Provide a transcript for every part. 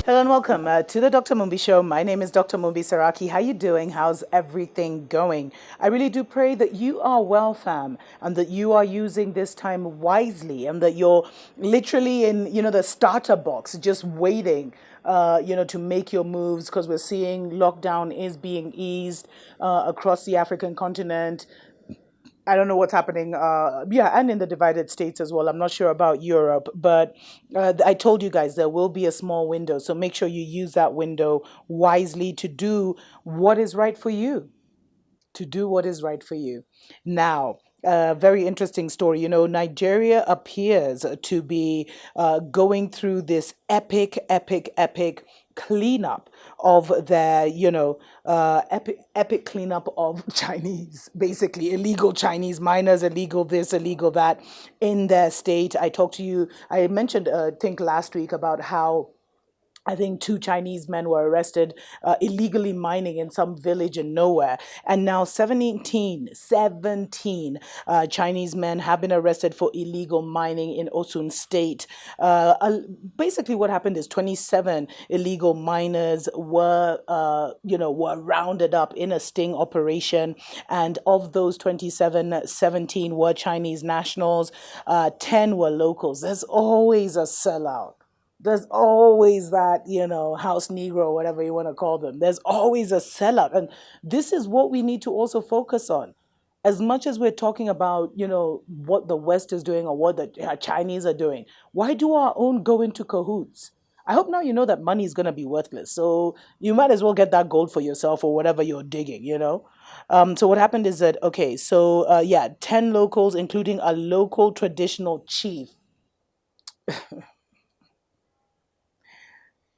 Hello and welcome to the Dr. Mumbi Show. My name is Dr. Mumbi Saraki. How you doing? How's everything going? I really do pray that you are well, fam, and that you are using this time wisely, and that you're literally in, the starter box, just waiting, to make your moves because we're seeing lockdown is being eased across the African continent. I don't know what's happening. Yeah, and in the divided states as well. I'm not sure about Europe, but I told you guys there will be a small window. So make sure you use that window wisely to do what is right for you. To do what is right for you. Now, a very interesting story. Nigeria appears to be going through this epic cleanup of their, epic cleanup of Chinese, basically illegal Chinese miners, illegal this, illegal that in their state. I talked to you, I mentioned, I think last week about how I think two Chinese men were arrested illegally mining in some village in nowhere. And now 17 Chinese men have been arrested for illegal mining in Osun State. Basically, what happened is 27 illegal miners were rounded up in a sting operation. And of those 27, 17 were Chinese nationals, 10 were locals. There's always a sellout. There's always that, house Negro, whatever you want to call them. There's always a sellout. And this is what we need to also focus on. As much as we're talking about, what the West is doing or what the Chinese are doing, why do our own go into cahoots? I hope now you know that money is going to be worthless. So you might as well get that gold for yourself or whatever you're digging. So what happened is that, okay, so yeah, 10 locals, including a local traditional chief.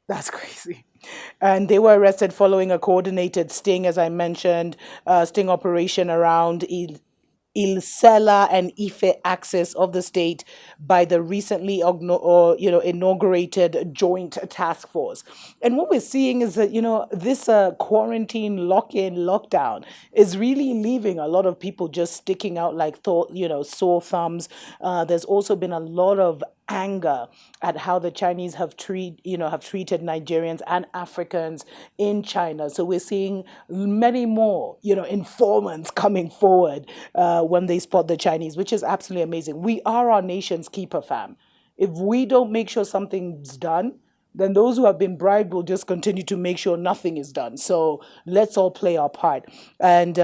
That's crazy. And they were arrested following a coordinated sting, as I mentioned, sting operation around Ilsela and Ife axis of the state by the recently inaugurated joint task force. And what we're seeing is that this quarantine lockdown is really leaving a lot of people just sticking out like sore thumbs. There's also been a lot of anger at how the Chinese have treated Nigerians and Africans in China. So we're seeing many more informants coming forward when they spot the Chinese, which is absolutely amazing. We are our nation's keeper, fam. If we don't make sure something's done, then those who have been bribed will just continue to make sure nothing is done. So let's all play our part. And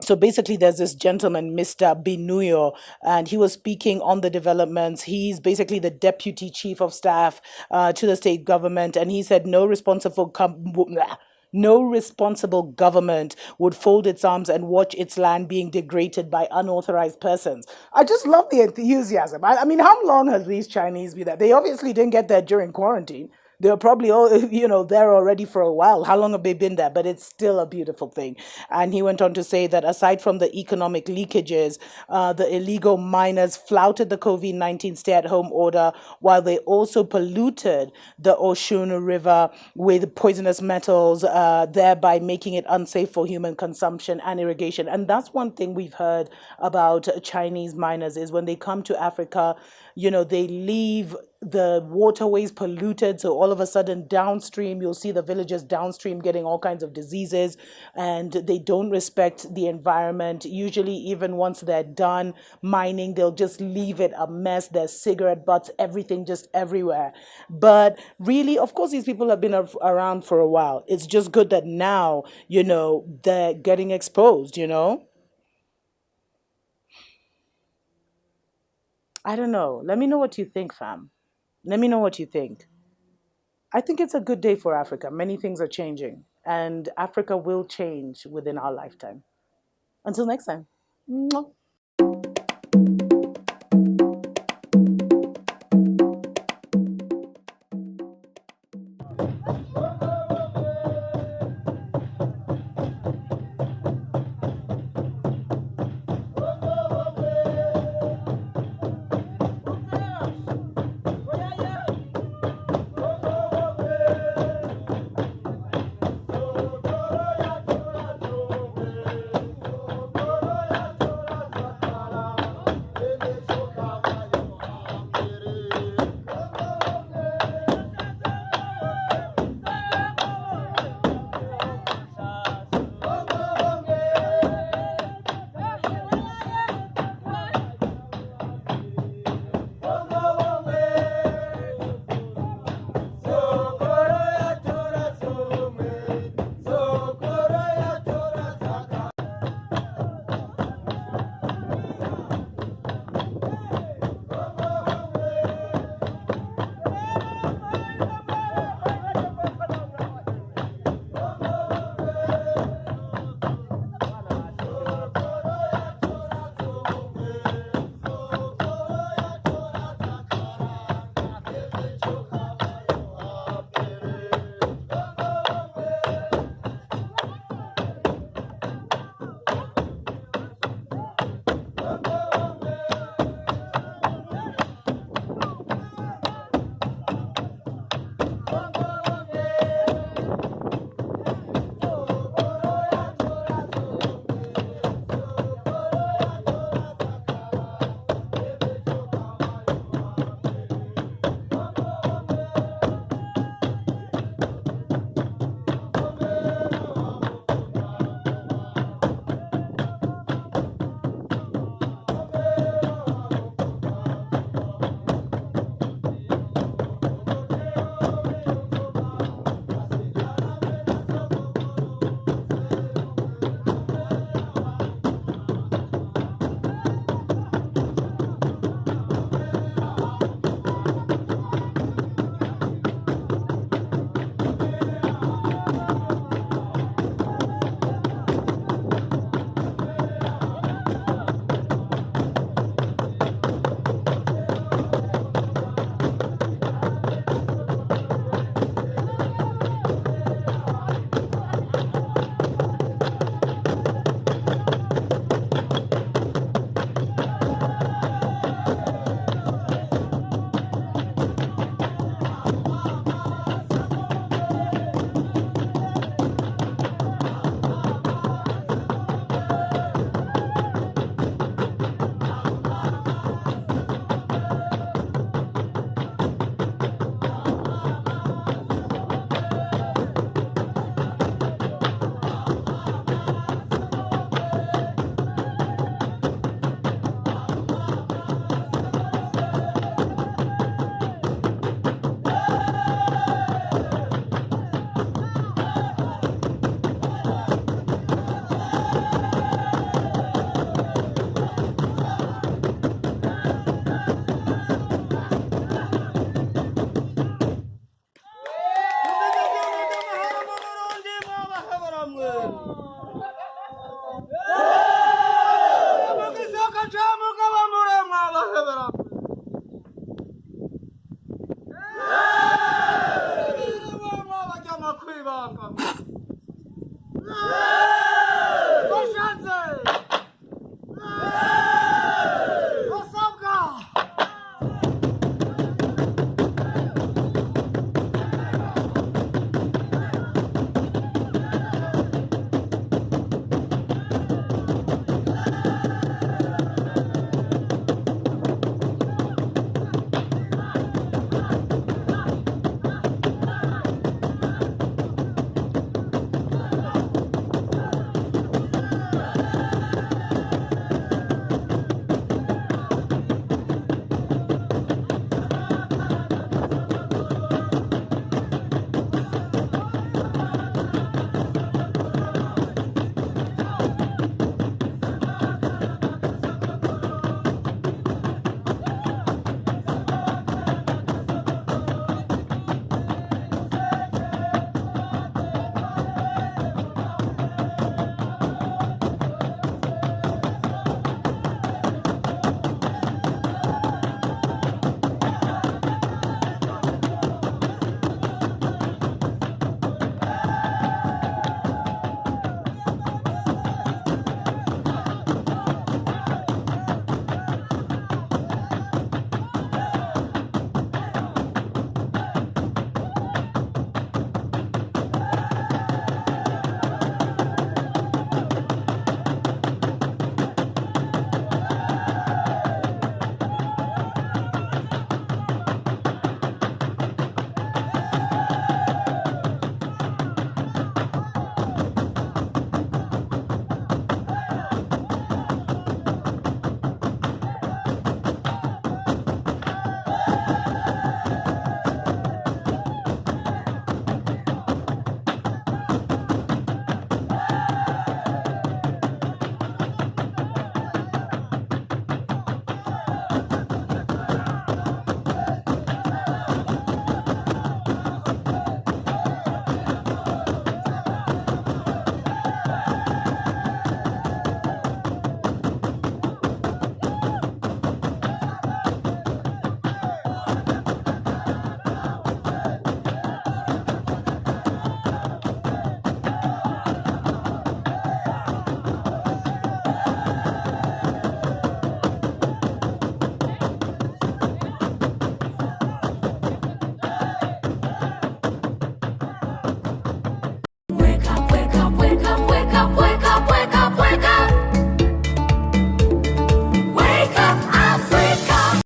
so basically, there's this gentleman, Mr. Binuyo, and he was speaking on the developments. He's basically the deputy chief of staff to the state government, and he said no responsible government would fold its arms and watch its land being degraded by unauthorized persons. I just love the enthusiasm. I mean, how long have these Chinese been there? They obviously didn't get there during quarantine. They were probably all, there already for a while. How long have they been there? But it's still a beautiful thing. And he went on to say that aside from the economic leakages, the illegal miners flouted the COVID-19 stay-at-home order while they also polluted the Oshun River with poisonous metals, thereby making it unsafe for human consumption and irrigation. And that's one thing we've heard about Chinese miners is when they come to Africa, they leave the waterways polluted. So all of a sudden downstream, you'll see the villagers downstream getting all kinds of diseases, and they don't respect the environment. Usually, even once they're done mining, they'll just leave it a mess. There's cigarette butts, everything just everywhere. But really, of course, these people have been around for a while. It's just good that now, they're getting exposed. I don't know. Let me know what you think, fam. Let me know what you think. I think it's a good day for Africa. Many things are changing, and Africa will change within our lifetime. Until next time. Mwah.